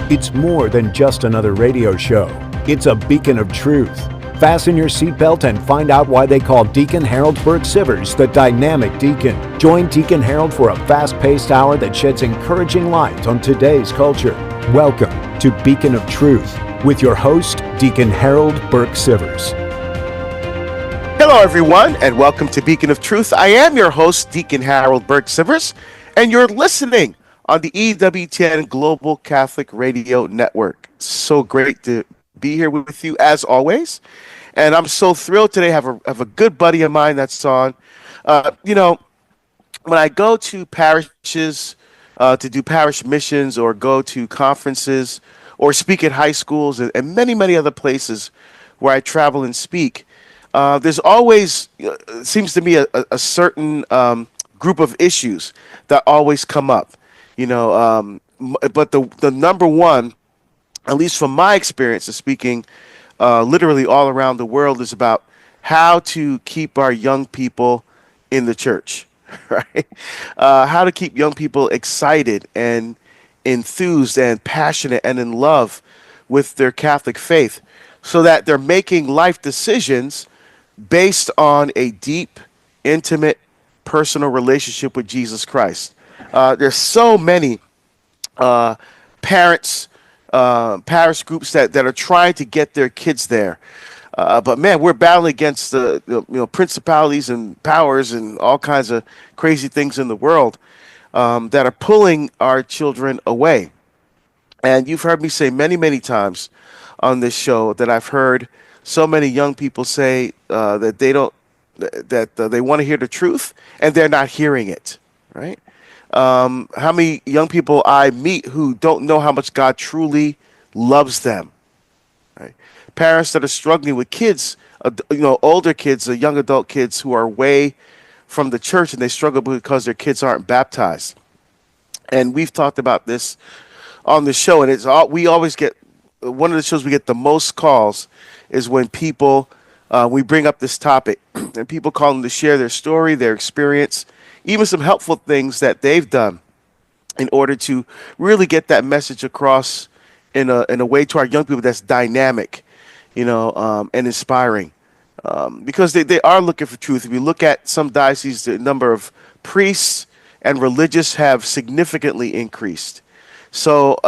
It's more than just another radio show. It's a beacon of truth. Fasten your seatbelt and find out why they call Deacon Harold Burke-Sivers the dynamic deacon. Join Deacon Harold for a fast-paced hour that sheds encouraging light on today's culture. Welcome to Beacon of Truth with your host, Deacon Harold Burke-Sivers. Hello, everyone, and welcome to Beacon of Truth. I am your host, Deacon Harold Burke-Sivers, and you're listening on the EWTN Global Catholic Radio Network. So great to be here with you as always, and I'm so thrilled today. Have a good buddy of mine that's on. When I go to parishes to do parish missions or go to conferences or speak at high schools and many other places where I travel and speak, there's always, seems to me, a certain group of issues that always come up. But the number one, at least from my experience of speaking literally all around the world, is about how to keep our young people in the church, right? How to keep young people excited and enthused and passionate and in love with their Catholic faith so that they're making life decisions based on a deep, intimate, personal relationship with Jesus Christ. There's so many parents, parish groups that are trying to get their kids there. But man, we're battling against the principalities and powers and all kinds of crazy things in the world that are pulling our children away. And you've heard me say many times on this show that I've heard so many young people say that they want to hear the truth and they're not hearing it, right? How many young people I meet who don't know how much God truly loves them, right? Parents that are struggling with kids, older kids, young adult kids who are away from the church and they struggle because their kids aren't baptized. And we've talked about this on the show, and we always get one of the shows we get the most calls is when people we bring up this topic and people call them to share their story, their experience, even some helpful things that they've done in order to really get that message across in a way to our young people that's dynamic, and inspiring. Because they are looking for truth. If you look at some dioceses, the number of priests and religious have significantly increased. So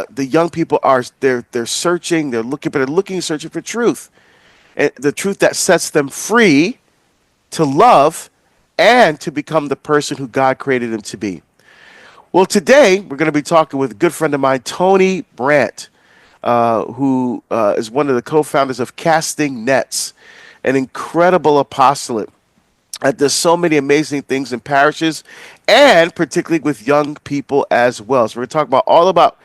the young people they're searching, searching for truth, and the truth that sets them free to love and to become the person who God created them to be. Well, today we're going to be talking with a good friend of mine, Tony Brandt, who is one of the co-founders of Casting Nets, an incredible apostolate that does so many amazing things in parishes and particularly with young people as well. So we're going to talk all about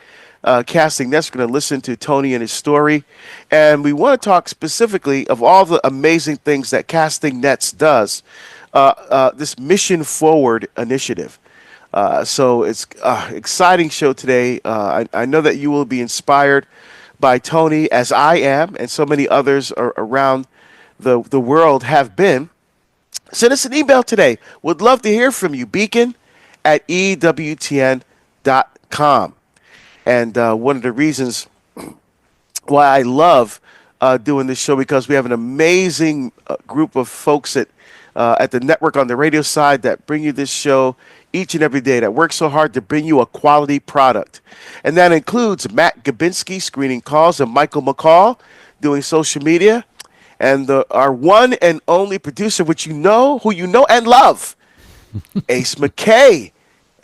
Casting Nets. We're going to listen to Tony and his story. And we want to talk specifically of all the amazing things that Casting Nets does, this Mission Forward initiative. So it's an exciting show today. I know that you will be inspired by Tony, as I am, and so many others around the world have been. Send us an email today. Would love to hear from you. Beacon@EWTN.com. And one of the reasons why I love doing this show, because we have an amazing group of folks at the network on the radio side that bring you this show each and every day, that work so hard to bring you a quality product. And that includes Matt Gabinski screening calls and Michael McCall doing social media, and our one and only producer, who you know and love, Ace McKay.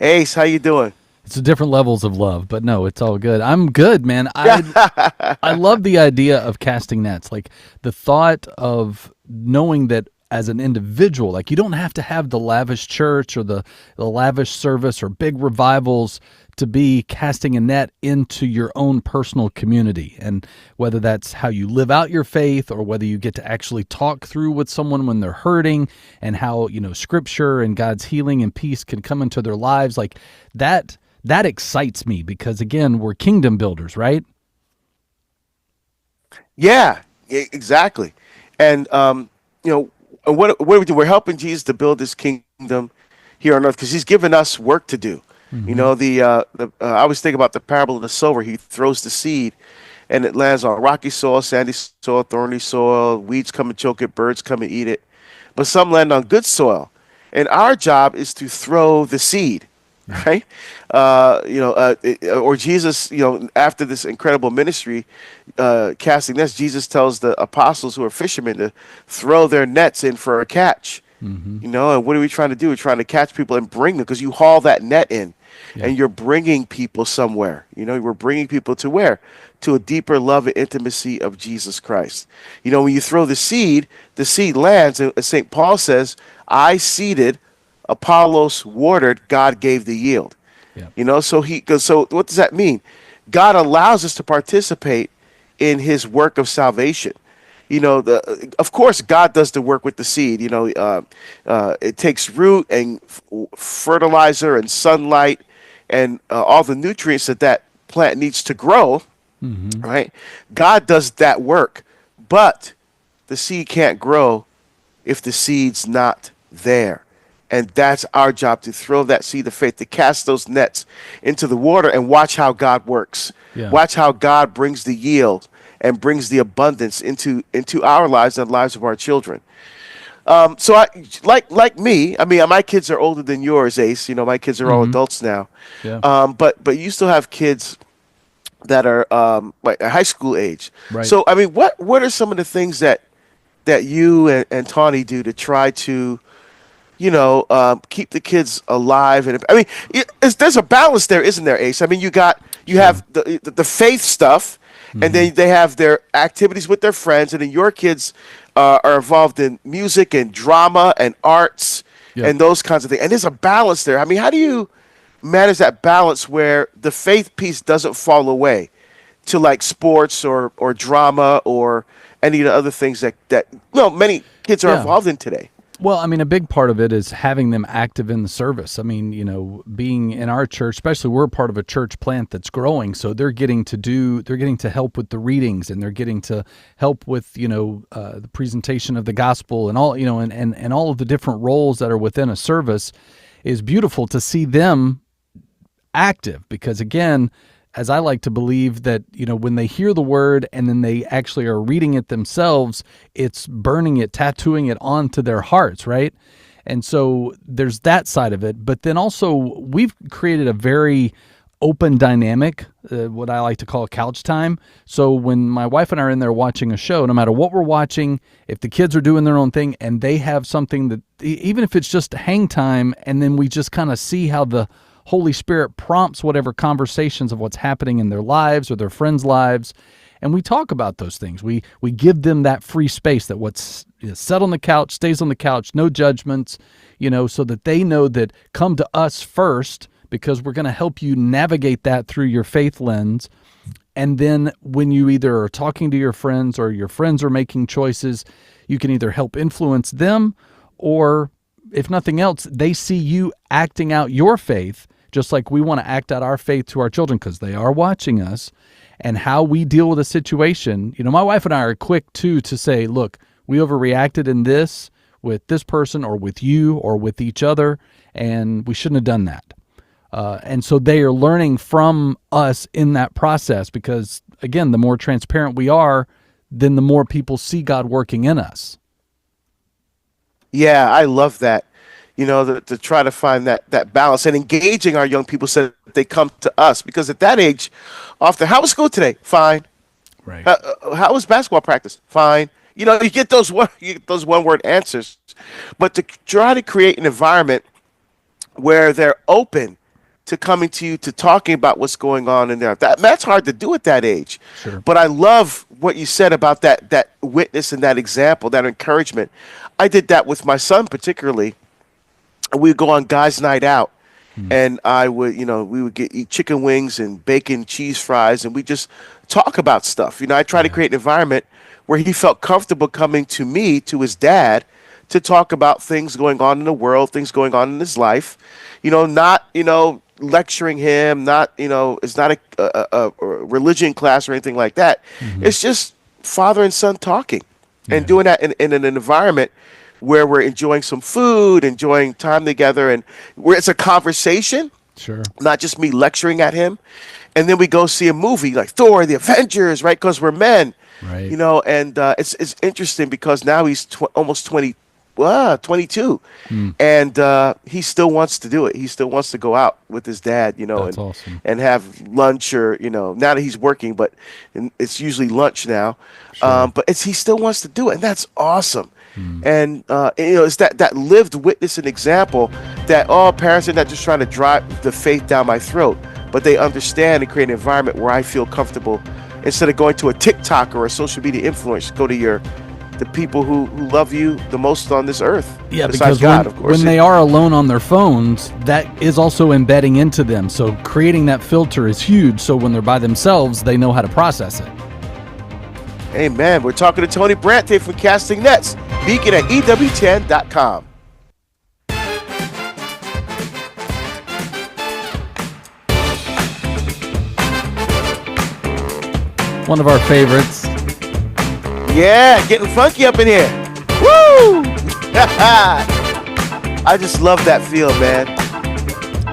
Ace, how you doing? It's different levels of love, but no, it's all good. I'm good, man. I love the idea of casting nets, like the thought of knowing that as an individual, like you don't have to have the lavish church or the lavish service or big revivals to be casting a net into your own personal community. And whether that's how you live out your faith or whether you get to actually talk through with someone when they're hurting and how, Scripture and God's healing and peace can come into their lives, like that excites me because, again, we're kingdom builders, right? Yeah, exactly. And, what we do, we're helping Jesus to build his kingdom here on earth because he's given us work to do. You know, I always think about the parable of the sower. He throws the seed, and it lands on rocky soil, sandy soil, thorny soil. Weeds come and choke it, birds come and eat it. But some land on good soil. And our job is to throw the seed, right? Or Jesus, after this incredible ministry, casting nets, Jesus tells the apostles who are fishermen to throw their nets in for a catch. And what are we trying to do? We're trying to catch people and bring them, because you haul that net in and you're bringing people somewhere. We're bringing people to where? To a deeper love and intimacy of Jesus Christ. When you throw the seed lands, and St. Paul says, I seeded, Apollos watered, God gave the yield. So what does that mean? God allows us to participate in his work of salvation. Of course, God does the work with the seed. It takes root and fertilizer and sunlight and all the nutrients that plant needs to grow, right? God does that work, but the seed can't grow if the seed's not there. And that's our job, to throw that seed of faith, to cast those nets into the water and watch how God works. Yeah. Watch how God brings the yield and brings the abundance into our lives and the lives of our children. So I, like me, I mean, my kids are older than yours, Ace. My kids are all adults now. Yeah. But you still have kids that are like high school age. Right. So I mean, what are some of the things that you and Tawny do to try to keep the kids alive? And I mean, there's a balance there, isn't there, Ace? I mean, you have the faith stuff, and then they have their activities with their friends, and then your kids are involved in music and drama and arts and those kinds of things. And there's a balance there. I mean, how do you manage that balance where the faith piece doesn't fall away to like sports or drama or any of the other things that many kids are involved in today? Well, I mean, a big part of it is having them active in the service. I mean, being in our church, especially we're part of a church plant that's growing, so they're getting to help with the readings, and they're getting to help with, the presentation of the gospel and all, and all of the different roles that are within a service. Is beautiful to see them active, because again, as I like to believe that, when they hear the word and then they actually are reading it themselves, it's burning it, tattooing it onto their hearts, right? And so there's that side of it. But then also we've created a very open dynamic, what I like to call couch time. So when my wife and I are in there watching a show, no matter what we're watching, if the kids are doing their own thing and they have something that, even if it's just hang time, and then we just kind of see how the Holy Spirit prompts whatever conversations of what's happening in their lives or their friends' lives, and we talk about those things. We give them that free space, that what's set on the couch stays on the couch, no judgments, so that they know that come to us first, because we're going to help you navigate that through your faith lens. And then when you either are talking to your friends or your friends are making choices, you can either help influence them, or if nothing else, they see you acting out your faith, just like we want to act out our faith to our children, because they are watching us, and how we deal with a situation. My wife and I are quick to say, look, we overreacted in this with this person or with you or with each other, and we shouldn't have done that. And so they are learning from us in that process, because again, the more transparent we are, then the more people see God working in us. Yeah, I love that. To try to find that balance and engaging our young people so that they come to us. Because at that age, often, how was school today? Fine. Right. How was basketball practice? Fine. You get those one-word answers. But to try to create an environment where they're open to coming to you, to talking about what's going on in there. That's hard to do at that age. Sure. But I love what you said about that witness and that example, that encouragement. I did that with my son particularly. We'd go on guys' night out, and I would, we would eat chicken wings and bacon cheese fries, and we just talk about stuff. I try to create an environment where he felt comfortable coming to me, to his dad, to talk about things going on in the world, things going on in his life. Not, lecturing him, not, it's not a religion class or anything like that. It's just father and son talking and doing that in an environment where we're enjoying some food, enjoying time together, and where it's a conversation, Sure. not just me lecturing at him. And then we go see a movie like Thor, the Avengers, right? Because we're men, Right. you know. And it's interesting because now he's almost 22, and he still wants to do it. He still wants to go out with his dad, you know, That's awesome. and have lunch, or now that he's working, but it's usually lunch now. Sure. But he still wants to do it, and that's awesome. And it's that lived witness and example that all parents are not just trying to drive the faith down my throat, but they understand and create an environment where I feel comfortable. Instead of going to a TikTok or a social media influencer, go to the people who love you the most on this earth. Yeah, besides because God, of course. when they are alone on their phones, that is also embedding into them. So creating that filter is huge. So when they're by themselves, they know how to process it. Amen. We're talking to Tony Brandt today from Casting Nets. Beacon at EWTN.com. One of our favorites. Yeah, getting funky up in here. Woo! I just love that feel, man.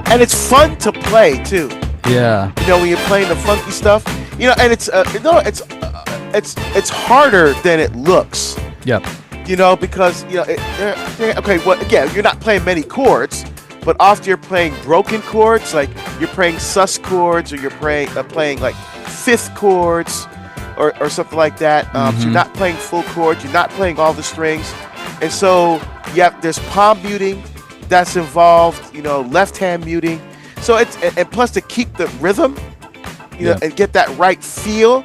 And it's fun to play too. Yeah. When you're playing the funky stuff, and it's harder than it looks. Yep. Because okay, well, again, you're not playing many chords, but often you're playing broken chords, like you're playing sus chords, or you're playing like fifth chords, or something like that. So you're not playing full chords, you're not playing all the strings, and so there's palm muting that's involved, left hand muting. So and plus to keep the rhythm, and get that right feel,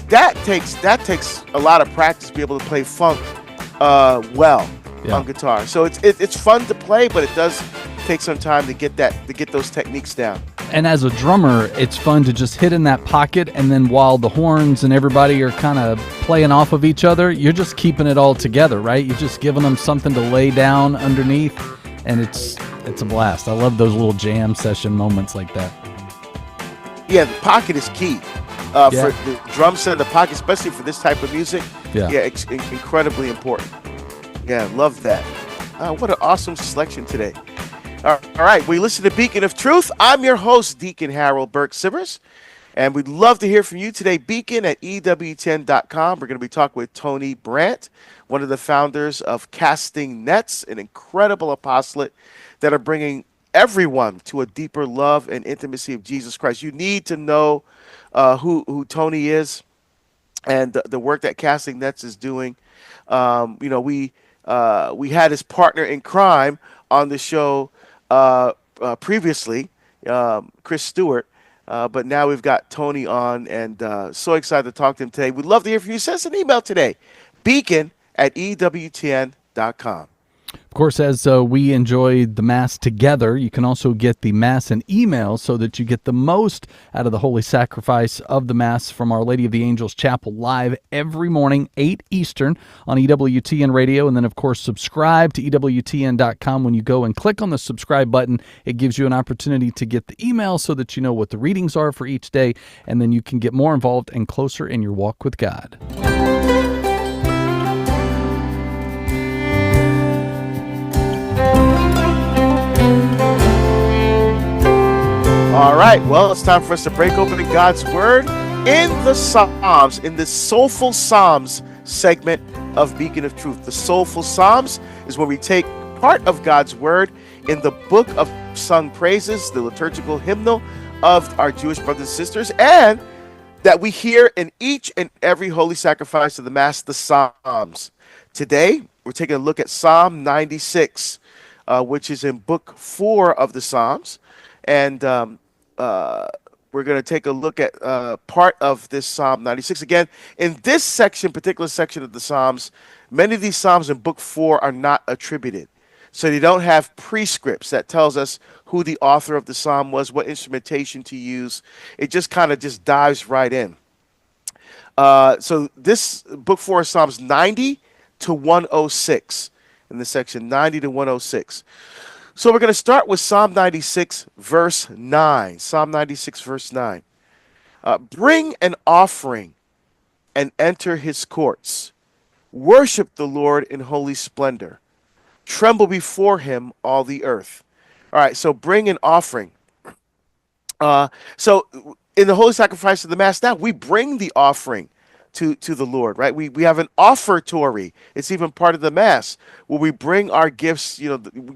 that takes a lot of practice to be able to play funk well on guitar. So it's fun to play, but it does take some time to get those techniques down. And as a drummer, it's fun to just hit in that pocket, and then while the horns and everybody are kind of playing off of each other, you're just keeping it all together, right? You're just giving them something to lay down underneath, and it's a blast. I love those little jam session moments like that. Yeah, the pocket is key for the drum set. The pocket, especially for this type of music, it's incredibly important. Yeah, love that. What an awesome selection today. All right, we listen to Beacon of Truth. I'm your host, Deacon Harold Burke-Sivers, and we'd love to hear from you today. Beacon at EWTN.com. We're going to be talking with Tony Brandt, one of the founders of Casting Nets, an incredible apostolate that are bringing everyone to a deeper love and intimacy of Jesus Christ. You need to know who Tony is and the work that Casting Nets is doing. We had his partner in crime on the show previously, Chris Stewart, but now we've got Tony on, and so excited to talk to him today. We'd love to hear from you. Send us an email today, beacon at EWTN.com. Of course, as we enjoy the Mass together, you can also get the Mass in email so that you get the most out of the holy sacrifice of the Mass from Our Lady of the Angels Chapel live every morning, 8 Eastern on EWTN Radio. And then, of course, subscribe to EWTN.com. When you go and click on the subscribe button, it gives you an opportunity to get the email so that you know what the readings are for each day, and then you can get more involved and closer in your walk with God. All right, well, it's time for us to break open God's Word in the Psalms, in the Soulful Psalms segment of Beacon of Truth. The Soulful Psalms is where we take part of God's Word in the book of sung praises, the liturgical hymnal of our Jewish brothers and sisters, and that we hear in each and every holy sacrifice of the Mass, the Psalms. Today, we're taking a look at Psalm 96, which is in Book 4 of the Psalms. And we're going to take a look at part of this Psalm 96. Again, in this particular section of the Psalms, many of these Psalms in Book 4 are not attributed. So they don't have prescripts that tells us who the author of the Psalm was, what instrumentation to use. It just kind of dives right in. So this Book 4 is Psalms 90 to 106 in the section 90 to 106. So we're going to start with Psalm 96, verse 9. Psalm 96, verse 9. Bring an offering and enter his courts. Worship the Lord in holy splendor. Tremble before him, all the earth. All right, so bring an offering. Uh, so in the holy sacrifice of the Mass now, we bring the offering to the Lord, right? We have an offertory. It's even part of the Mass where we bring our gifts,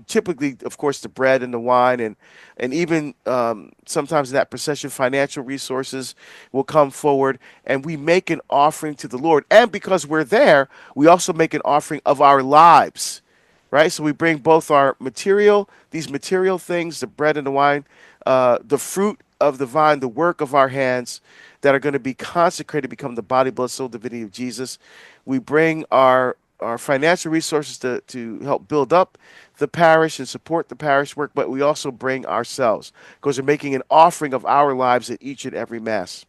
typically, of course, the bread and the wine, and even sometimes in that procession, financial resources will come forward, and we make an offering to the Lord. And because we're there, we also make an offering of our lives, right? So we bring both these material things, the bread and the wine, the fruit of the vine, the work of our hands that are going to be consecrated, become the body, blood, soul, divinity of Jesus. We bring our financial resources to help build up the parish and support the parish work, but we also bring ourselves because we're making an offering of our lives at each and every Mass.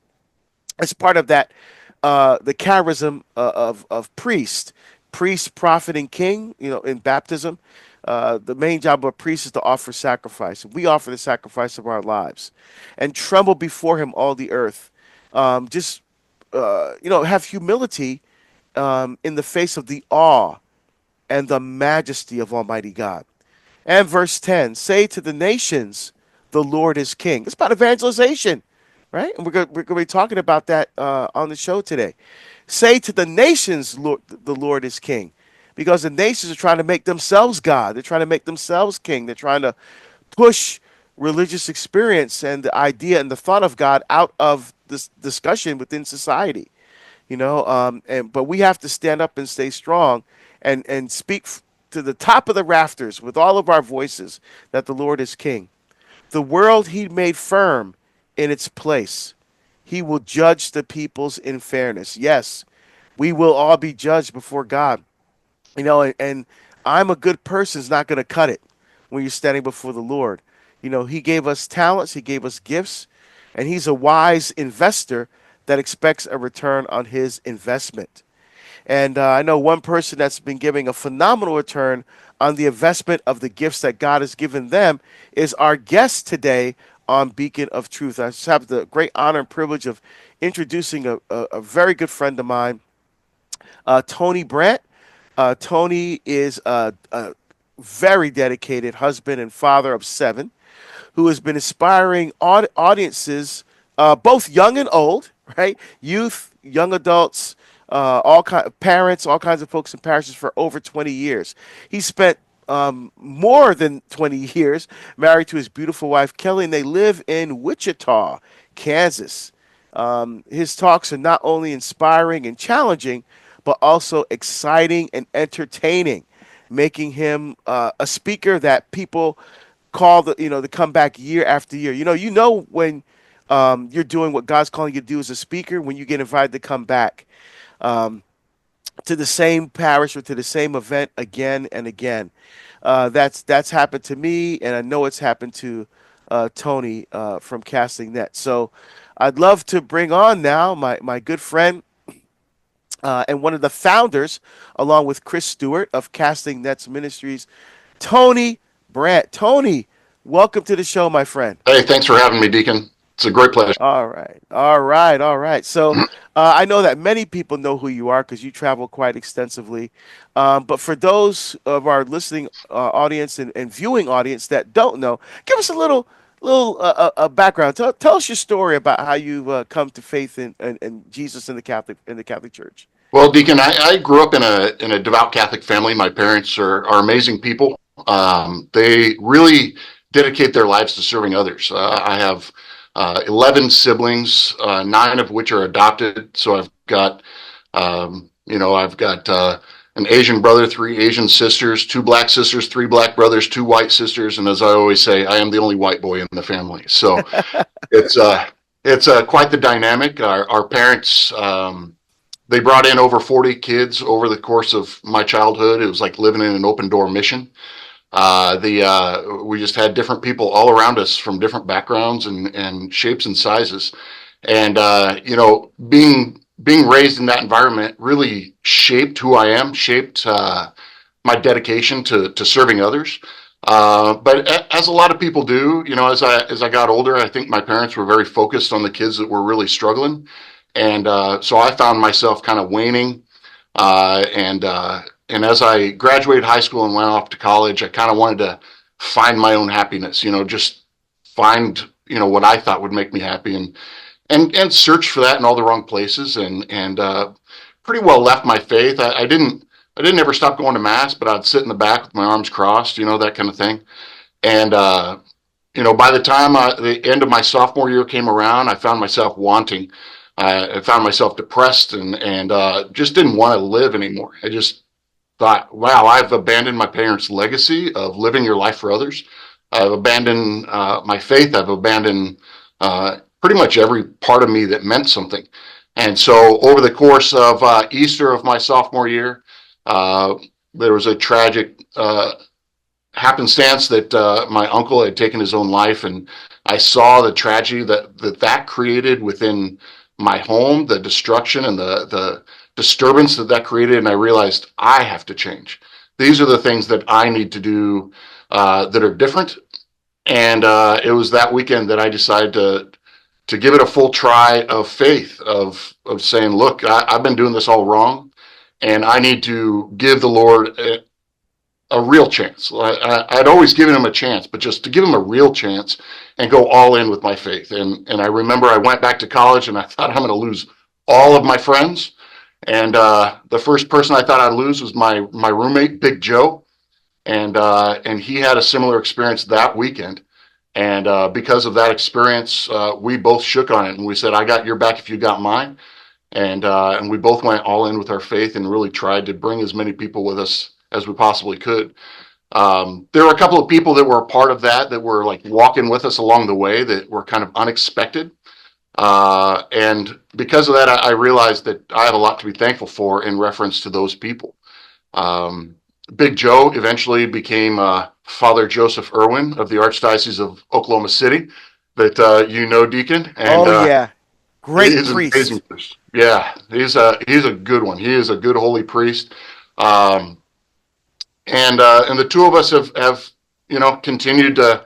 As part of that, the charism of priest, prophet, and king. In baptism, the main job of a priest is to offer sacrifice. We offer the sacrifice of our lives, and tremble before Him all the earth. Just have humility in the face of the awe and the majesty of Almighty God. And verse 10, say to the nations, the Lord is king. It's about evangelization, right? And we're going to be talking about that on the show today. Say to the nations, Lord, the Lord is king. Because the nations are trying to make themselves God. They're trying to make themselves king. They're trying to push religious experience and the idea and the thought of God out of this discussion within society. But we have to stand up and stay strong and speak to the top of the rafters with all of our voices that the Lord is king. The world He made firm in its place. He will judge the peoples in fairness. Yes, we will all be judged before God. And I'm a good person is not going to cut it when you're standing before the Lord. He gave us talents, He gave us gifts, and He's a wise investor that expects a return on his investment. And I know one person that's been giving a phenomenal return on the investment of the gifts that God has given them is our guest today on Beacon of Truth. I just have the great honor and privilege of introducing a very good friend of mine, Tony Brandt. Tony is a very dedicated husband and father of 7 who has been inspiring audiences, both young and old, right? Youth, young adults, parents, all kinds of folks in parishes for over 20 years. He spent more than 20 years married to his beautiful wife, Kelly, and they live in Wichita, Kansas. His talks are not only inspiring and challenging, but also exciting and entertaining, making him a speaker that people call to come back year after year. When you're doing what God's calling you to do as a speaker, when you get invited to come back to the same parish or to the same event again and again. That's happened to me, and I know it's happened to Tony from Casting Nets. So I'd love to bring on now my good friend and one of the founders, along with Chris Stewart of Casting Nets Ministries, Tony Brandt. Tony, welcome to the show, my friend. Hey, thanks for having me, Deacon. It's a great pleasure. All right. So I know that many people know who you are because you travel quite extensively. But for those of our listening audience and viewing audience that don't know, give us a little background. Tell us your story about how you've come to faith in Jesus in the Catholic Church. Well, Deacon, I grew up in a devout Catholic family. My parents are amazing people. They really dedicate their lives to serving others. I have 11 siblings, 9 of which are adopted. So I've got an Asian brother, 3 Asian sisters, 2 black sisters, 3 black brothers, 2 white sisters, and as I always say, I am the only white boy in the family. So it's quite the dynamic. Our parents. They brought in over 40 kids over the course of my childhood. It was like living in an open door mission. We just had different people all around us from different backgrounds and shapes and sizes. And, being raised in that environment really shaped who I am, shaped my dedication to serving others. But as a lot of people do, as I got older, I think my parents were very focused on the kids that were really struggling. And so I found myself kind of waning. And as I graduated high school and went off to college, I kind of wanted to find my own happiness, just find what I thought would make me happy, and searched for that in all the wrong places, and pretty well left my faith. I didn't ever stop going to mass, but I'd sit in the back with my arms crossed, that kind of thing. And by the time the end of my sophomore year came around, I found myself wanting. I found myself depressed and just didn't want to live anymore. I just thought, wow, I've abandoned my parents' legacy of living your life for others. I've abandoned my faith. I've abandoned pretty much every part of me that meant something. And so over the course of Easter of my sophomore year, there was a tragic happenstance that my uncle had taken his own life, and I saw the tragedy that created within my home, the destruction and the disturbance that created, and I realized I have to change. These are the things that I need to do that are different. And it was that weekend that I decided to give it a full try of faith, of saying, look, I've been doing this all wrong, and I need to give the Lord a real chance. I'd always given him a chance, but just to give him a real chance and go all in with my faith. And I remember I went back to college and I thought I'm going to lose all of my friends. And the first person I thought I'd lose was my roommate, Big Joe. And he had a similar experience that weekend. And because of that experience, we both shook on it and we said, I got your back if you got mine. And we both went all in with our faith and really tried to bring as many people with us as we possibly could. There were a couple of people that were a part of that were like walking with us along the way that were kind of unexpected. And because of that, I realized that I have a lot to be thankful for in reference to those people. Big Joe eventually became Father Joseph Irwin of the Archdiocese of Oklahoma City, that Deacon. And, yeah, great he's priest. An amazing priest. Yeah, he's a good one. He is a good holy priest. And the two of us have continued to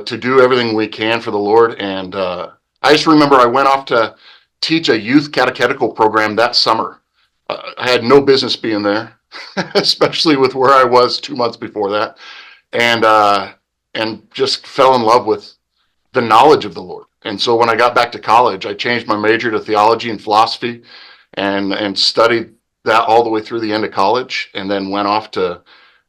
do everything we can for the Lord. And I just remember I went off to teach a youth catechetical program that summer. I had no business being there, especially with where I was 2 months before that, and just fell in love with the knowledge of the Lord. And so when I got back to college, I changed my major to theology and philosophy, and studied that all the way through the end of college, and then went off to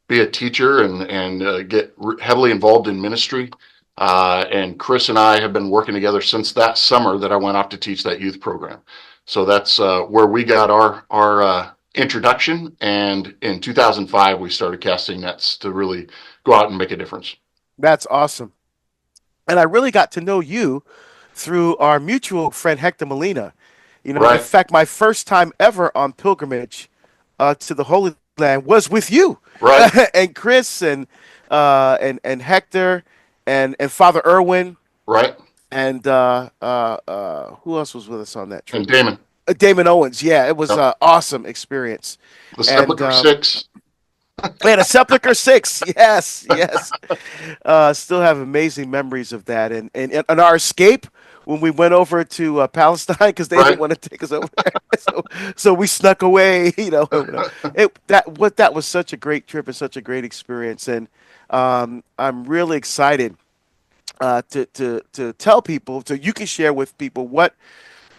be a teacher and get heavily involved in ministry. And Chris and I have been working together since that summer that I went off to teach that youth program. So that's where we got our introduction. And in 2005, we started casting nets to really go out and make a difference. That's awesome. And I really got to know you through our mutual friend, Hector Molina. Right. In fact, my first time ever on pilgrimage to the Holy Land was with you. Right. And Chris and Hector and Father Irwin. Right. And who else was with us on that trip? And Damon. Damon Owens. Yeah, it was an awesome experience. The Sepulchre 6. And a Sepulchre 6. Yes. Still have amazing memories of that. And our escape when we went over to Palestine, because they didn't want to take us over there. So we snuck away, That was such a great trip and such a great experience. And I'm really excited to tell people, so you can share with people what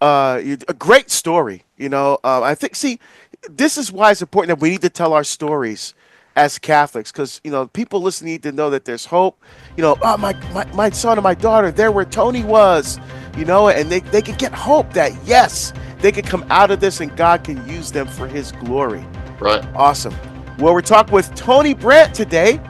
a great story. I think, this is why it's important that we need to tell our stories as Catholics, because people listening need to know that there's hope. My son and my daughter, they're where Tony was, and they can get hope that yes, they can come out of this and God can use them for His glory. Right. Awesome. Well, we're talking with Tony Brandt today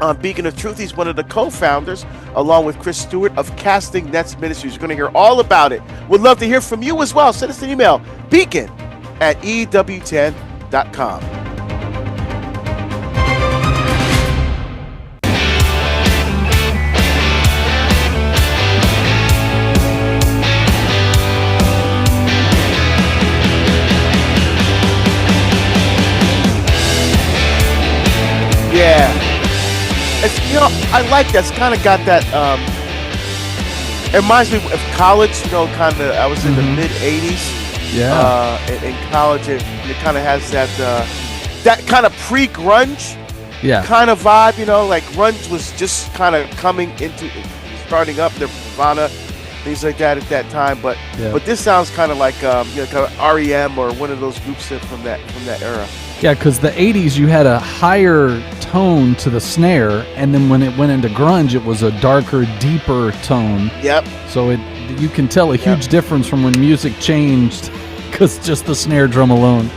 on Beacon of Truth. He's one of the co-founders, along with Chris Stewart, of Casting Nets Ministries. You're going to hear all about it. We'd love to hear from you as well. Send us an email, beacon@EWTN.com. Yeah. I like that. It's kind of got that, it reminds me of college, I was in the mid-'80s. Yeah. In college, it kind of has that kind of pre-grunge kind of vibe, like grunge was just kind of coming into, starting up, Nirvana, things like that at that time. But this sounds kind of like kind of REM or one of those groups from that era. Yeah, because the 80s, you had a higher tone to the snare, and then when it went into grunge, it was a darker, deeper tone. Yep. So you can tell a huge difference from when music changed, because just the snare drum alone.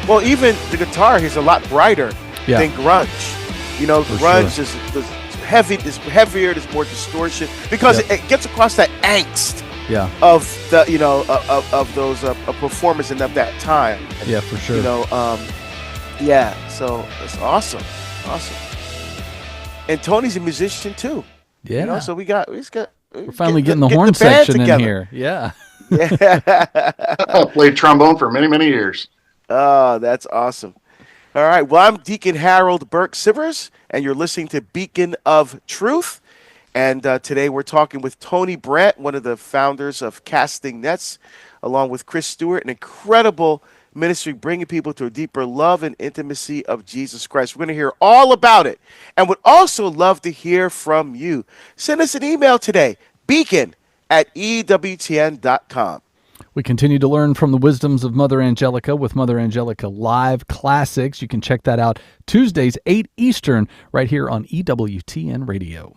Well, even the guitar is a lot brighter than grunge. You know, grunge is heavy. It's heavier. There's more distortion because it gets across that angst. Yeah. Of the of those performers in of that time. Yeah, for sure. So it's awesome. And Tony's a musician too. Yeah. So we're finally getting the horn section in here. Yeah. I played trombone for many, many years. Oh, that's awesome. All right. Well, I'm Deacon Harold Burke-Sivers, and you're listening to Beacon of Truth. And today we're talking with Tony Brandt, one of the founders of Casting Nets, along with Chris Stewart, an incredible ministry bringing people to a deeper love and intimacy of Jesus Christ. We're going to hear all about it and would also love to hear from you. Send us an email today, beacon@EWTN.com. We continue to learn from the wisdoms of Mother Angelica with Mother Angelica Live Classics. You can check that out Tuesdays, 8 Eastern, right here on EWTN Radio.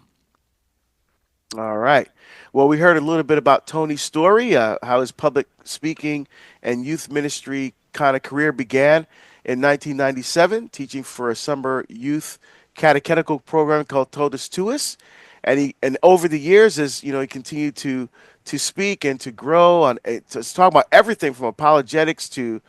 All right. Well, we heard a little bit about Tony's story, how his public speaking and youth ministry kind of career began in 1997, teaching for a summer youth catechetical program called Totus Tuus. And over the years, as he continued to speak and to grow on, to talk about everything from apologetics to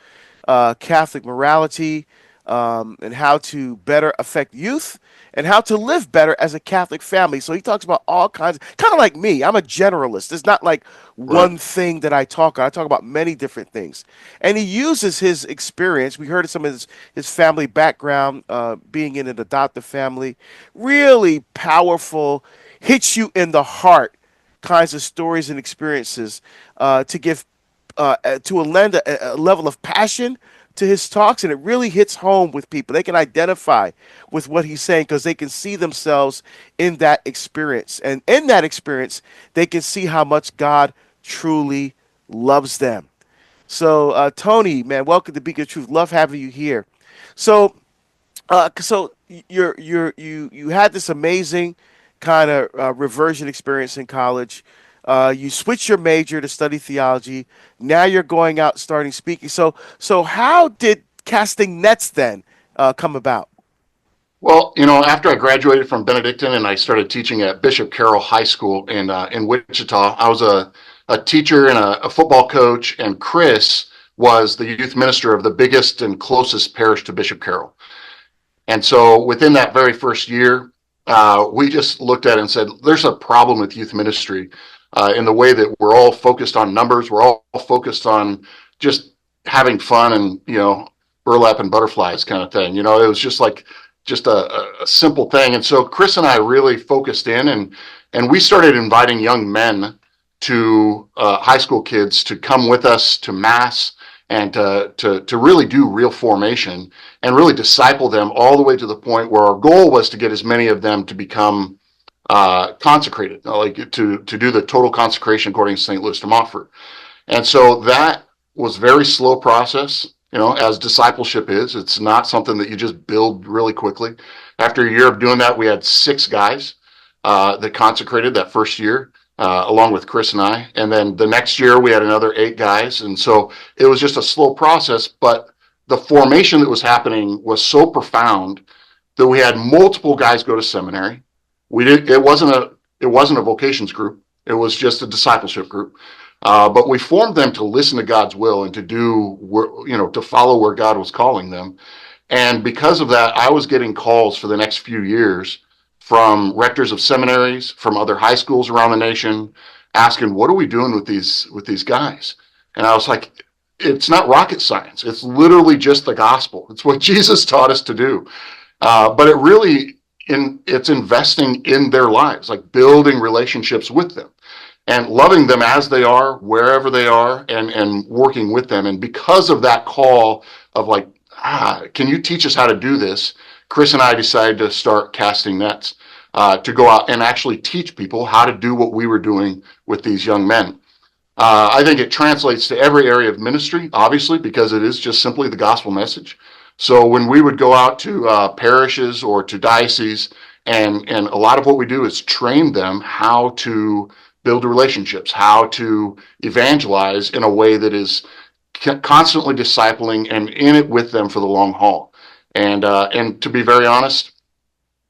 Catholic morality, and how to better affect youth and how to live better as a Catholic family. So he talks about all kinds, kind of like me. I'm a generalist. It's not like one thing that I talk on. I talk about many different things. And he uses his experience. We heard some of his family background, being in an adoptive family, really powerful, hits you in the heart kinds of stories and experiences to give, to lend a level of passion to his talks, and it really hits home with people. They can identify with what he's saying because they can see themselves in that experience. And in that experience, they can see how much God truly loves them. So, Tony, man, welcome to Beacon of Truth. Love having you here. So you had this amazing kind of reversion experience in college. You switched your major to study theology. Now you're going out starting speaking. So how did Casting Nets then come about? Well, after I graduated from Benedictine and I started teaching at Bishop Carroll High School in Wichita, I was a teacher and a football coach, and Chris was the youth minister of the biggest and closest parish to Bishop Carroll. And so within that very first year, we just looked at it and said, there's a problem with youth ministry. In the way that we're all focused on numbers, we're all focused on just having fun and, burlap and butterflies kind of thing. It was just a simple thing. And so Chris and I really focused in and we started inviting young men to high school kids to come with us to Mass and to really do real formation and really disciple them all the way to the point where our goal was to get as many of them to become consecrated, like to do the total consecration according to St. Louis de Montfort. And so that was a very slow process, as discipleship is. It's not something that you just build really quickly. After a year of doing that, we had 6 guys that consecrated that first year, along with Chris and I. And then the next year, we had another 8 guys. And so it was just a slow process, but the formation that was happening was so profound that we had multiple guys go to seminary. It wasn't a vocations group. It was just a discipleship group. But we formed them to listen to God's will and to to follow where God was calling them. And because of that, I was getting calls for the next few years from rectors of seminaries, from other high schools around the nation, asking, what are we doing with these guys? And I was like, it's not rocket science. It's literally just the gospel. It's what Jesus taught us to do. But it really, it's investing in their lives, like building relationships with them and loving them as they are, wherever they are, and working with them. And because of that call of can you teach us how to do this? Chris and I decided to start Casting Nets. to go out and actually teach people how to do what we were doing with these young men. I think it translates to every area of ministry, obviously, because it is just simply the gospel message. So when we would go out to parishes or to dioceses, and a lot of what we do is train them how to build relationships, how to evangelize in a way that is constantly discipling and in it with them for the long haul. And to be very honest,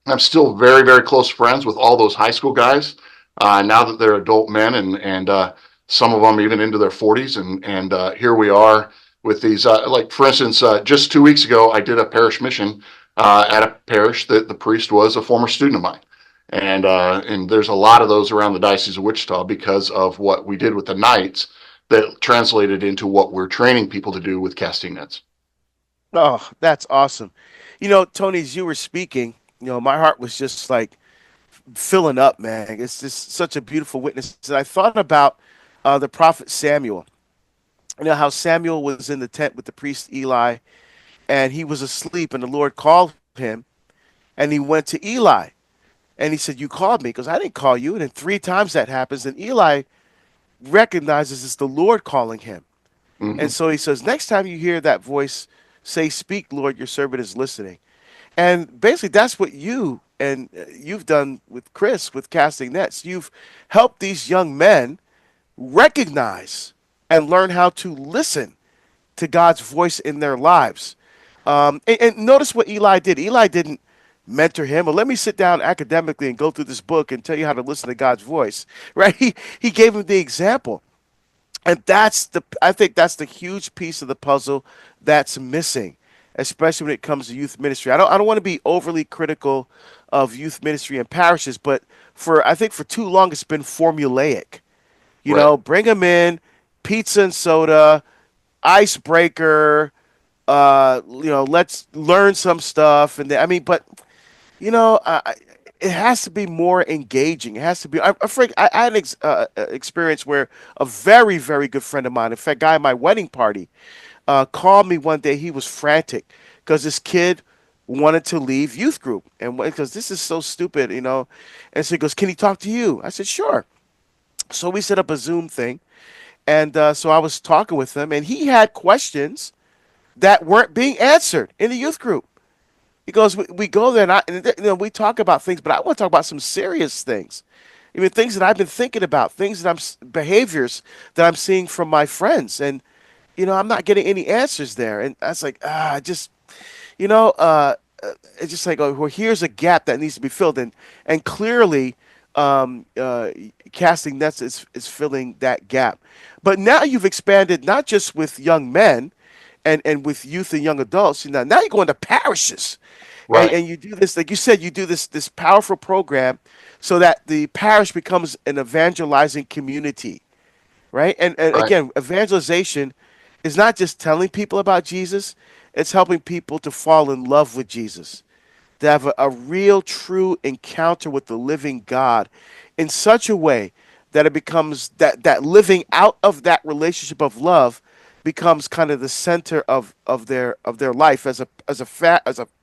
I'm still very, very close friends with all those high school guys now that they're adult men, and some of them even into their 40s. And here we are with these, like for instance, just 2 weeks ago, I did a parish mission at a parish that the priest was a former student of mine. And there's a lot of those around the Diocese of Wichita because of what we did with the Knights that translated into what we're training people to do with casting nets. Oh, that's awesome. Tony, as you were speaking, my heart was just like filling up, man. It's just such a beautiful witness. And I thought about the prophet Samuel. How Samuel was in the tent with the priest Eli, and he was asleep, and the Lord called him, and he went to Eli, and he said, "You called me," because I didn't call you. And then 3 times that happens, and Eli recognizes it's the Lord calling him. Mm-hmm. And so he says, "Next time you hear that voice, say, 'Speak, Lord, your servant is listening.'" And basically, that's what you've done with Chris with casting nets. You've helped these young men recognize and learn how to listen to God's voice in their lives. And notice what Eli did. Eli didn't mentor him, or let me sit down academically and go through this book and tell you how to listen to God's voice, right? He gave him the example. And I think that's the huge piece of the puzzle that's missing, especially when it comes to youth ministry. I don't want to be overly critical of youth ministry and parishes, but I think for too long it's been formulaic. Bring them in, pizza and soda, icebreaker, let's learn some stuff. And but it has to be more engaging. It has to be. I'm afraid I had an experience where a very, very good friend of mine, in fact, guy at my wedding party, called me one day. He was frantic because this kid wanted to leave youth group, and because this is so stupid, And so he goes, "Can he talk to you?" I said, "Sure." So we set up a Zoom thing, and so I was talking with him, and he had questions that weren't being answered in the youth group. He goes, "We go there, and we talk about things, but I want to talk about some serious things, even things that I've been thinking about, things that behaviors that I'm seeing from my friends, and I'm not getting any answers there." And I was like, it's just like, oh, well, here's a gap that needs to be filled, and clearly, casting nets is filling that gap. But now you've expanded not just with young men and with youth and young adults. Now you're going to parishes, Right. and you do this, like you said, you do this powerful program so that the parish becomes an evangelizing community, right? And Right. again, evangelization is not just telling people about Jesus; it's helping people to fall in love with Jesus, to have a real, true encounter with the living God in such a way that it becomes that living out of that relationship of love becomes kind of the center of their life as a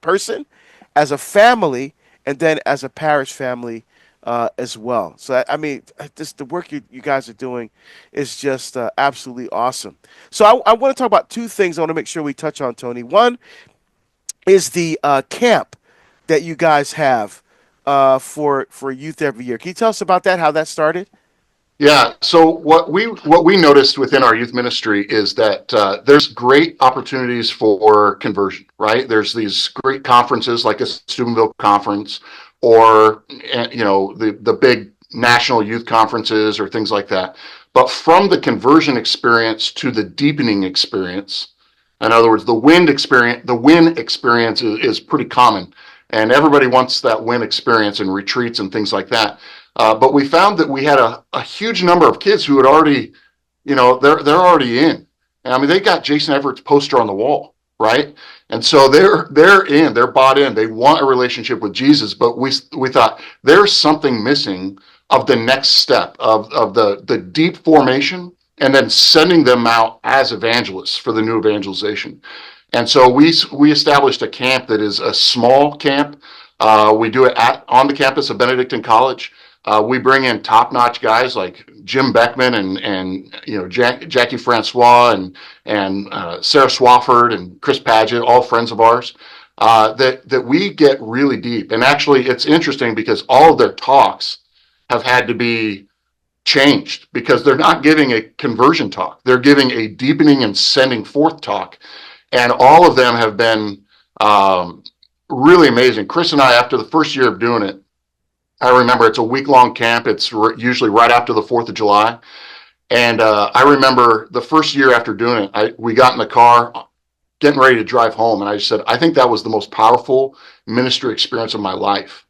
person, as a family, and then as a parish family as well. So the work you guys are doing is just absolutely awesome. So I want to talk about 2 things I want to make sure we touch on, Tony. One is the camp that you guys have for youth every year. Can you tell us about that? How that started? Yeah. So what we noticed within our youth ministry is that there's great opportunities for conversion. Right. There's these great conferences like a Steubenville conference, or the big national youth conferences or things like that. But from the conversion experience to the deepening experience, in other words, the win experience is pretty common, and everybody wants that win experience and retreats and things like that. But we found that we had a huge number of kids who had already, they're already in. And I mean, they got Jason Everett's poster on the wall, right? And so they're in, they're bought in. They want a relationship with Jesus. But we thought there's something missing of the next step of the deep formation, and then sending them out as evangelists for the new evangelization. And so we established a camp that is a small camp, We do it on the campus of Benedictine College. We bring in top-notch guys like Jim Beckman and Jackie Francois and Sarah Swafford and Chris Paget, all friends of ours. That we get really deep. And actually, it's interesting because all of their talks have had to be changed because they're not giving a conversion talk. They're giving a deepening and sending forth talk. And all of them have been really amazing. Chris and I, after the first year of doing it, I remember it's a week-long camp. It's usually right after the 4th of July. And I remember the first year after doing it, we got in the car getting ready to drive home. And I just said, I think that was the most powerful ministry experience of my life.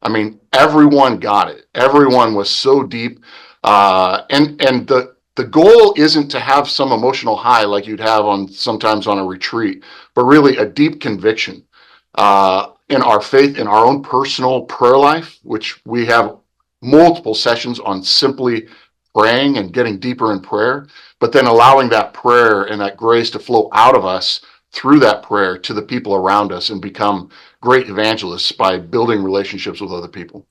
I mean, everyone got it. Everyone was so deep. And the goal isn't to have some emotional high like you'd have sometimes on a retreat, but really a deep conviction in our faith, in our own personal prayer life, which we have multiple sessions on simply praying and getting deeper in prayer, but then allowing that prayer and that grace to flow out of us through that prayer to the people around us and become great evangelists by building relationships with other people.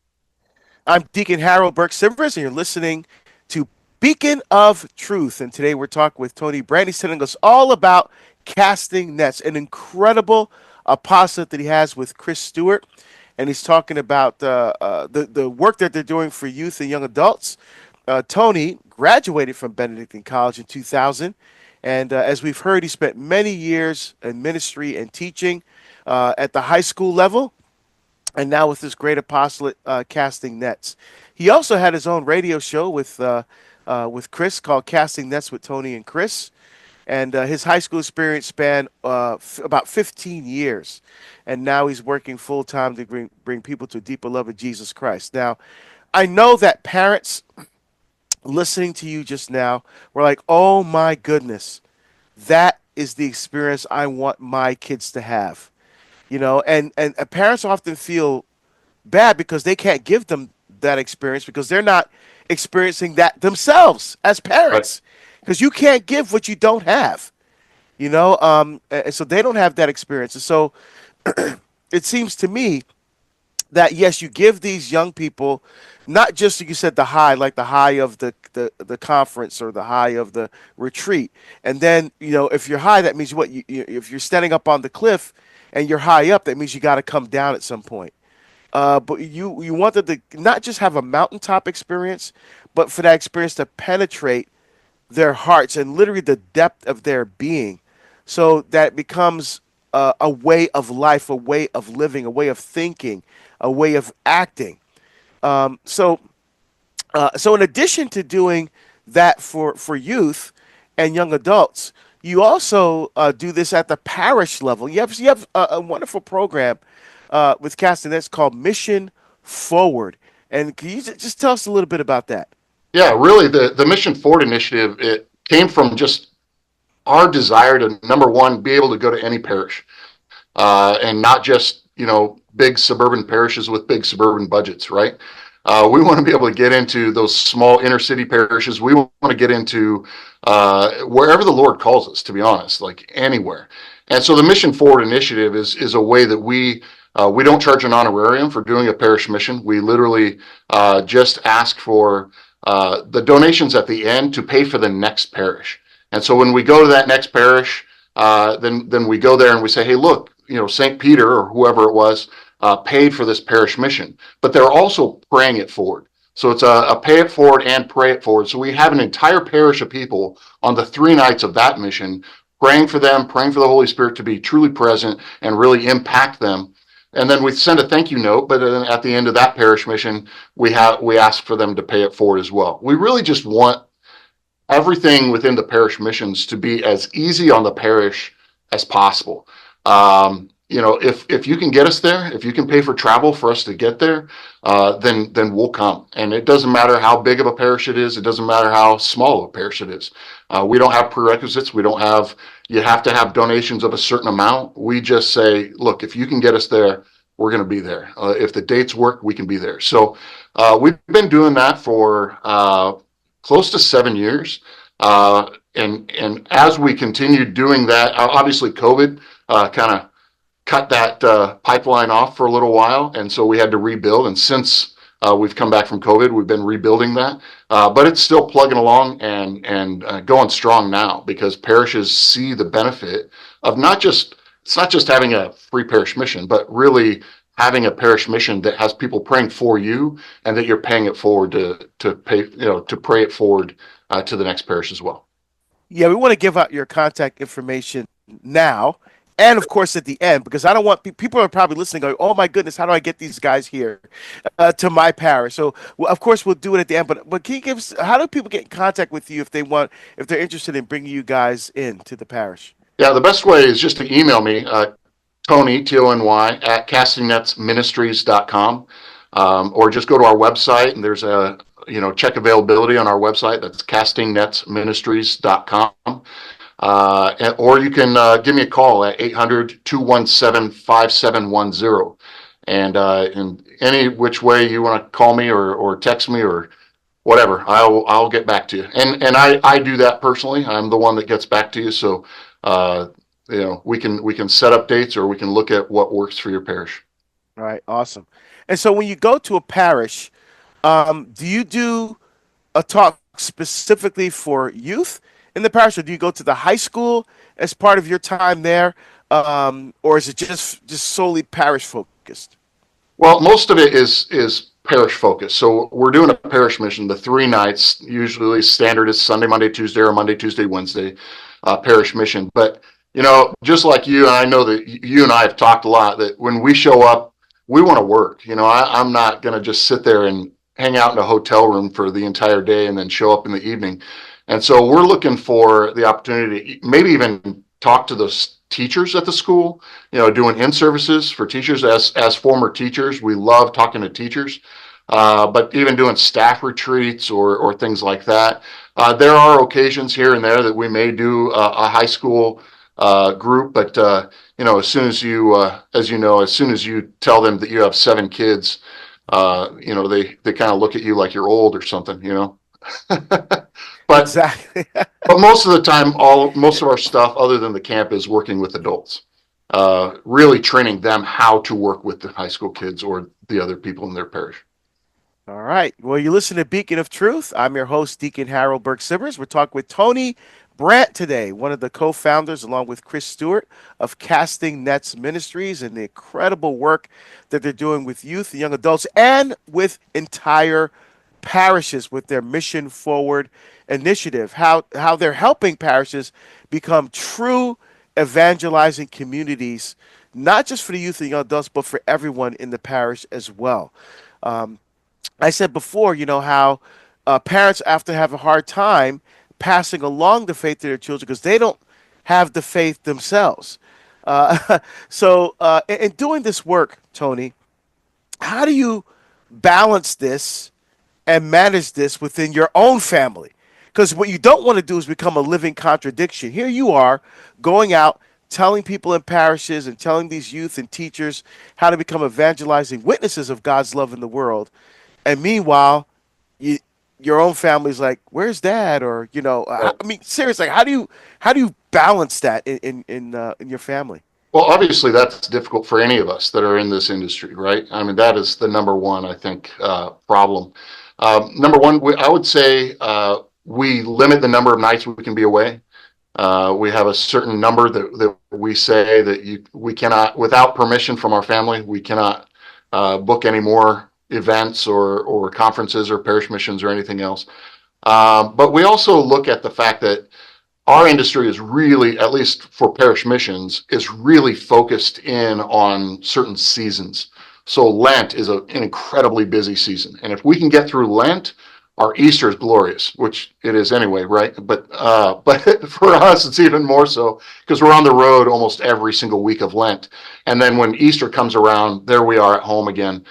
I'm Deacon Harold Burke-Sivers, and you're listening to Beacon of Truth. And today we're talking with Tony Brandt. He's telling us all about casting nets, an incredible apostolate that he has with Chris Stewart. And he's talking about the work that they're doing for youth and young adults. Tony graduated from Benedictine College in 2000. And as we've heard, he spent many years in ministry and teaching at the high school level. And now with this great apostolate casting nets. He also had his own radio show with Chris called Casting Nets with Tony and Chris. And his high school experience spanned about 15 years. And now he's working full-time to bring people to a deeper love of Jesus Christ. Now, I know that parents listening to you just now were like, oh, my goodness, that is the experience I want my kids to have. And parents often feel bad because they can't give them that experience because they're not experiencing that themselves as parents. Because you can't give what you don't have, and so they don't have that experience. And so it seems to me that, yes, you give these young people not just, like you said, the high of the conference or the high of the retreat. And then, if you're high, that means if you're standing up on the cliff and you're high up, that means you got to come down at some point. But you want them to not just have a mountaintop experience, but for that experience to penetrate their hearts and literally the depth of their being, so that it becomes a way of life, a way of living, a way of thinking, a way of acting. So in addition to doing that for youth and young adults, you also do this at the parish level. You have a wonderful program with Casting that's called Mission Forward. And can you just tell us a little bit about that? Yeah, really, the Mission Forward initiative, it came from just our desire to, number one, be able to go to any parish, and not just, big suburban parishes with big suburban budgets, right? We want to be able to get into those small inner city parishes. We want to get into wherever the Lord calls us, to be honest, like anywhere. And so the Mission Forward initiative is a way that we don't charge an honorarium for doing a parish mission. We literally just ask for the donations at the end to pay for the next parish. And so when we go to that next parish, then we go there and we say, hey, look, St. Peter or whoever it was paid for this parish mission, but they're also praying it forward. So it's a pay it forward and pray it forward. So we have an entire parish of people on the 3 nights of that mission, praying for them, praying for the Holy Spirit to be truly present and really impact them. And then we send a thank you note, but then at the end of that parish mission, we ask for them to pay it forward as well. We really just want everything within the parish missions to be as easy on the parish as possible. If you can get us there, if you can pay for travel for us to get there, then we'll come. And it doesn't matter how big of a parish it is. It doesn't matter how small of a parish it is. We don't have prerequisites. You have to have donations of a certain amount. We just say, look, if you can get us there, we're going to be there. If the dates work, we can be there. So we've been doing that for close to 7 years. And as we continue doing that, obviously COVID kind cut that pipeline off for a little while, and so we had to rebuild. And since we've come back from COVID, we've been rebuilding that, but it's still plugging along and going strong now, because parishes see the benefit of it's not just having a free parish mission, but really having a parish mission that has people praying for you, and that you're paying it forward to pray it forward to the next parish as well. Yeah, we want to give out your contact information now, and of course at the end, because I don't want people are probably listening going, "Oh my goodness, how do I get these guys here to my parish?" So, well, of course, we'll do it at the end. But can you give us, how do people get in contact with you if they're interested in bringing you guys in to the parish? Yeah, the best way is just to email me, Tony, Tony, at castingnetsministries.com, or just go to our website, and there's check availability on our website. That's castingnetsministries.com. Or you can give me a call at 800-217-5710. And in any which way you want to call me or text me or whatever, I'll get back to you. And I do that personally. I'm the one that gets back to you. So we can set up dates, or we can look at what works for your parish. All right, awesome. And so when you go to a parish, do you do a talk specifically for youth in the parish, or do you go to the high school as part of your time there, or is it just solely parish focused? Well, most of it is parish focused. So we're doing a parish mission, the 3 nights, usually standard is Sunday, Monday, Tuesday, or Monday, Tuesday, Wednesday, parish mission. But, just like you, and I know that you and I have talked a lot, that when we show up, we want to work. I'm not going to just sit there and hang out in a hotel room for the entire day and then show up in the evening. And so we're looking for the opportunity to maybe even talk to those teachers at the school, doing in-services for teachers. As former teachers, we love talking to teachers, but even doing staff retreats or things like that. There are occasions here and there that we may do a high school group, but as soon as you tell them that you have 7 kids, they kind of look at you like you're old or something. But Exactly. but most of the time, most of our stuff, other than the camp, is working with adults, really training them how to work with the high school kids or the other people in their parish. All right. Well, you listen to Beacon of Truth. I'm your host, Deacon Harold Burke-Sivers. We're talking with Tony Brandt today, one of the co-founders, along with Chris Stewart, of Casting Nets Ministries, and the incredible work that they're doing with youth and young adults and with entire parishes with their Mission Forward initiative, how they're helping parishes become true evangelizing communities, not just for the youth and young adults, but for everyone in the parish as well. I said before, how parents often have a hard time passing along the faith to their children because they don't have the faith themselves. So in doing this work, Tony, how do you balance this and manage this within your own family? Because what you don't want to do is become a living contradiction. Here you are going out, telling people in parishes and telling these youth and teachers how to become evangelizing witnesses of God's love in the world. And meanwhile, your own family's like, "Where's Dad?" Or I mean, seriously, how do you balance that in your family? Well, obviously, that's difficult for any of us that are in this industry, right? I mean, that is the number one, I think, problem. Number one, I would say we limit the number of nights we can be away. We have a certain number that we say that we cannot, without permission from our family, we cannot book any more events or conferences or parish missions or anything else. But we also look at the fact that our industry is really, at least for parish missions, is really focused in on certain seasons. So Lent is an incredibly busy season. And if we can get through Lent, our Easter is glorious, which it is anyway, right? But for us, it's even more so because we're on the road almost every single week of Lent. And then when Easter comes around, there we are at home again.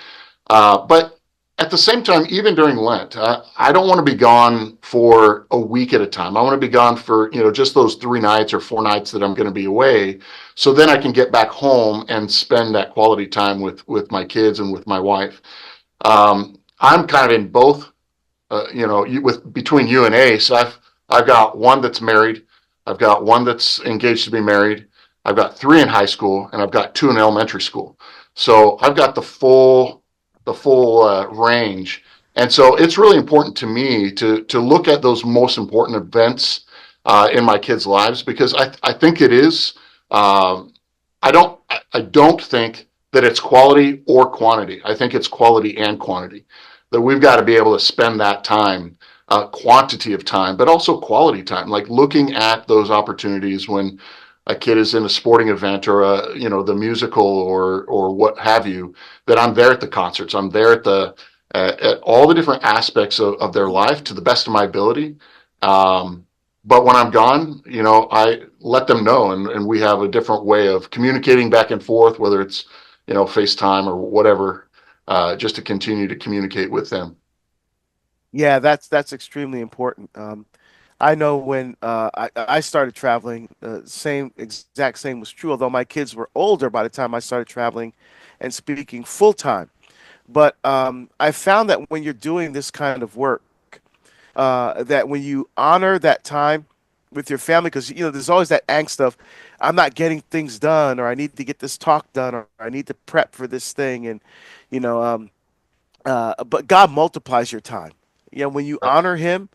But at the same time, even during Lent, I don't want to be gone for a week at a time. I want to be gone for, just those 3 nights or 4 nights that I'm going to be away. So then I can get back home and spend that quality time with my kids and with my wife. I'm kind of in both, between you and Ace. I've got one that's married. I've got one that's engaged to be married. I've got 3 in high school, and I've got 2 in elementary school. So I've got the full range. And so it's really important to me to look at those most important events in my kids' lives, because I think it is. Um, I don't think that it's quality or quantity. I think it's quality and quantity. That we've got to be able to spend that time, quantity of time, but also quality time, like looking at those opportunities when a kid is in a sporting event or the musical or what have you, that I'm there at the concerts. I'm there at all the different aspects of their life to the best of my ability. But when I'm gone, I let them know, and we have a different way of communicating back and forth, whether it's, FaceTime or whatever, just to continue to communicate with them. Yeah, that's extremely important. I know when I started traveling, exact same was true. Although my kids were older by the time I started traveling and speaking full time. But I found that when you're doing this kind of work, that when you honor that time with your family, because there's always that angst of I'm not getting things done, or I need to get this talk done, or I need to prep for this thing, and you know, but God multiplies your time. When you honor Him,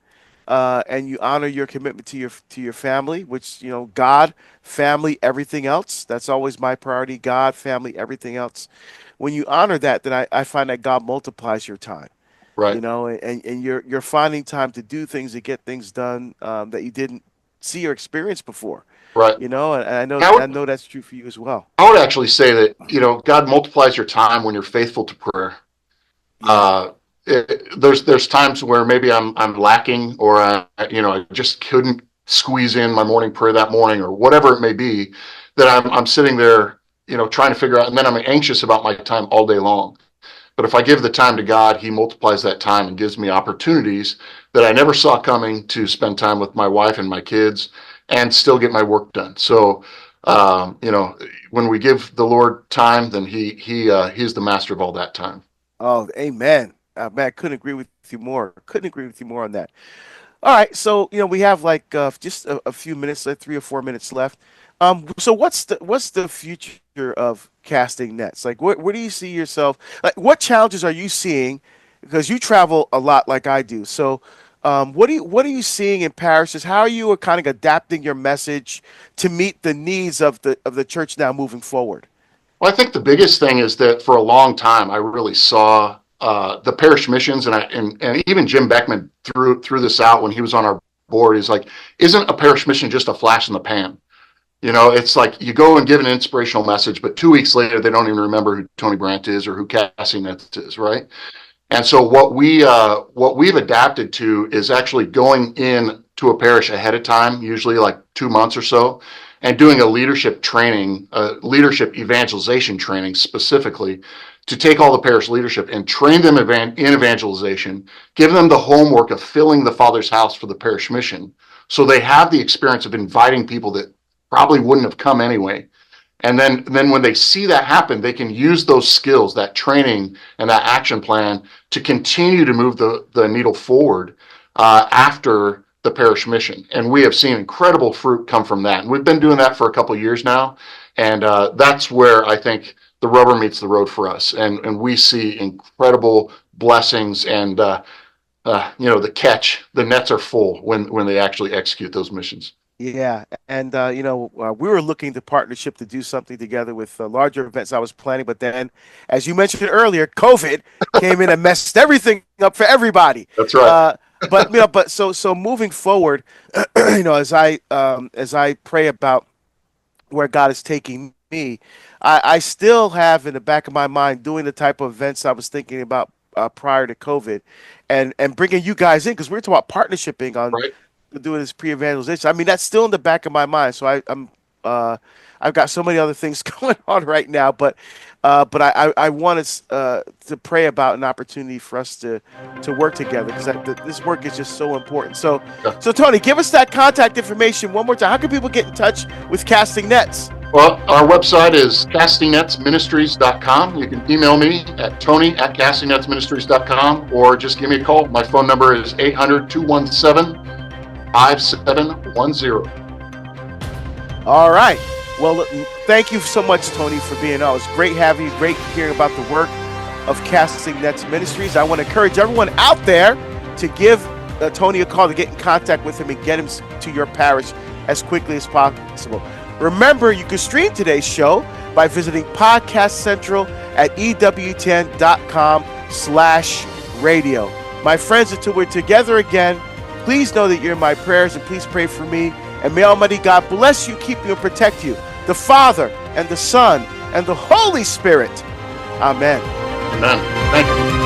and you honor your commitment to your family, which God, family, everything else. That's always my priority. God, family, everything else. When you honor that, then I find that God multiplies your time. Right. And you're finding time to do things, to get things done, that you didn't see or experience before. Right. And I know I I would, know that's true for you as well. I would actually say that, God multiplies your time when you're faithful to prayer. Yeah. uh, there's times where maybe I'm lacking, or I just couldn't squeeze in my morning prayer that morning, or whatever it may be, that I'm sitting there, trying to figure out, and then I'm anxious about my time all day long. But if I give the time to God, He multiplies that time and gives me opportunities that I never saw coming to spend time with my wife and my kids and still get my work done. So, when we give the Lord time, then He's the master of all that time. Oh, amen. Man, couldn't agree with you more. Couldn't agree with you more on that. All right, so we have like just a few minutes, like 3 or 4 minutes left. So what's the future of casting nets? Like, where do you see yourself? Like, what challenges are you seeing? Because you travel a lot, like I do. So, what are you seeing in parishes? How are you kind of adapting your message to meet the needs of the church now moving forward? Well, I think the biggest thing is that for a long time, I really saw the parish missions, and even Jim Beckman threw this out when he was on our board. He's like, "Isn't a parish mission just a flash in the pan?" It's like you go and give an inspirational message, but 2 weeks later, they don't even remember who Tony Brandt is or who Cassie Nets is, right? And so what we've adapted to is actually going in to a parish ahead of time, usually like 2 months or so, and doing a leadership training, leadership evangelization training specifically, to take all the parish leadership and train them in evangelization, give them the homework of filling the Father's house for the parish mission, so they have the experience of inviting people that probably wouldn't have come anyway. And then when they see that happen, they can use those skills, that training and that action plan, to continue to move the needle forward after the parish mission. And we have seen incredible fruit come from that. And we've been doing that for a couple of years now. And that's where I think the rubber meets the road for us. And we see incredible blessings, and the nets are full when they actually execute those missions. Yeah, and we were looking to partnership to do something together with larger events I was planning, but then, as you mentioned earlier, COVID came in and messed everything up for everybody. That's right. But moving forward, as I pray about where God is taking me, I still have in the back of my mind doing the type of events I was thinking about prior to COVID, and bringing you guys in, because we were talking about partnershiping on Right. doing this pre-evangelization. I mean, that's still in the back of my mind. So I've got so many other things going on right now, but I wanted to pray about an opportunity for us to work together, because this work is just so important. So Yeah. so Tony, give us that contact information one more time. How can people get in touch with Casting Nets? Well, our website is castingnetsministries.com. You can email me at tony@castingnetsministries.com, or just give me a call. My phone number is 800-217-5710. All right. Well, thank you so much, Tony, for being on. It was great having you. Great hearing about the work of Casting Nets Ministries. I want to encourage everyone out there to give Tony a call, to get in contact with him and get him to your parish as quickly as possible. Remember, you can stream today's show by visiting Podcast Central at EWTN.com/radio. My friends, until we're together again, please know that you're in my prayers, and please pray for me. And may Almighty God bless you, keep you, and protect you, the Father and the Son and the Holy Spirit. Amen. Amen. Thank you.